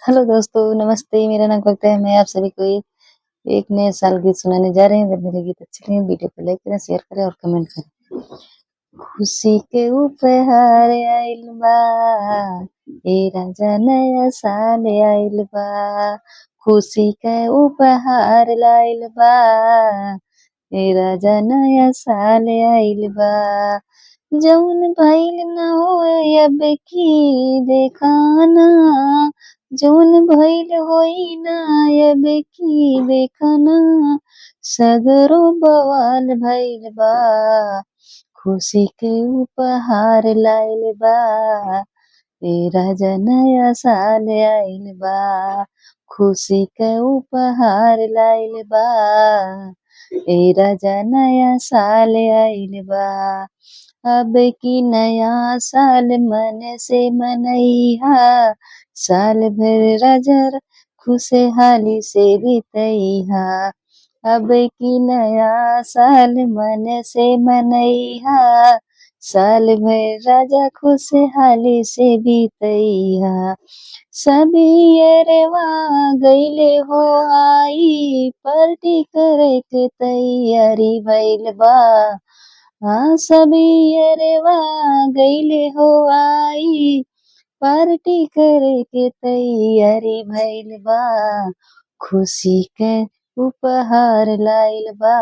Hello दोस्तों, नमस्ते। मेरा नाम कविता है। मैं आप सभी को एक नए साल गीत सुनाने जा रही हूँ। अगर मेरे गीत अच्छे लगे वीडियो को लाइक करें, शेयर करें और कमेंट करें। खुशी के उपहार आइल बा, ए राजा नया साल आइल बा। खुशी के उपहार लाइल बा, ए राजा नया साल आइल बा। जौन भइल ना होए अब की देखाना, जौन भइल होई ना अब की देखाना। सगरो बवाल भइल बा, खुशी के उपहार लाइल बा, ए राजा नया साल आइल बा। खुशी के उपहार लाइल बा, ए राजा नया साल आइल बा। अब की नया साल मन से मनैहा, साल भर राजा खुशहाली से बितैहा। अब की नया साल मन से मनैहा, साल भर राजा खुशहाली से बितैहा। सभी अरवा गइले हो आई, पार्टी करे के तैयारी भइल बा। हाँ, सभी अरवा गइले हो आई, पार्टी करे के तैयारी भइल बा। खुशी के उपहार लाइल बा,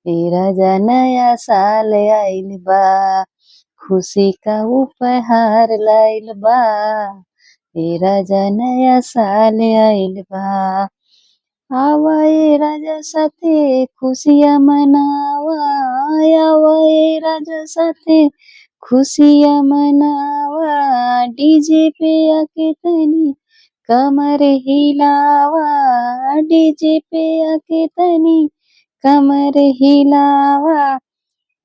ए राजा नया साल आइल बा। खुशी का उपहार लाइल बा, ए राजा नया साल आइल बा। आवा ए राजा साथे खुशियाँ मनावा, आवा ए राजा साथे खुशियाँ मनावा। डीजे पे आके तनी कमर हिलावा, डीजे पे आके तनी कमर हिलावा।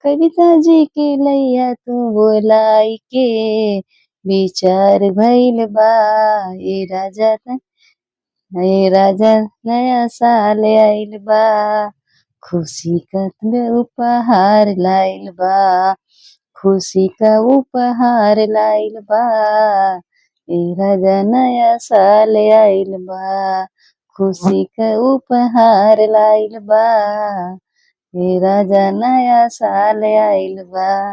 कविता जी के लैया तू बोलाई के, विचार भइल बा, ए राजा नया साल आइल बा। खुशी का उपहार लाइल बा, खुशी का उपहार लाइल बा, ए राजा नया साल आइल बा। खुशी का उपहार लाइल बा, ए राजा नया साल आइल बा।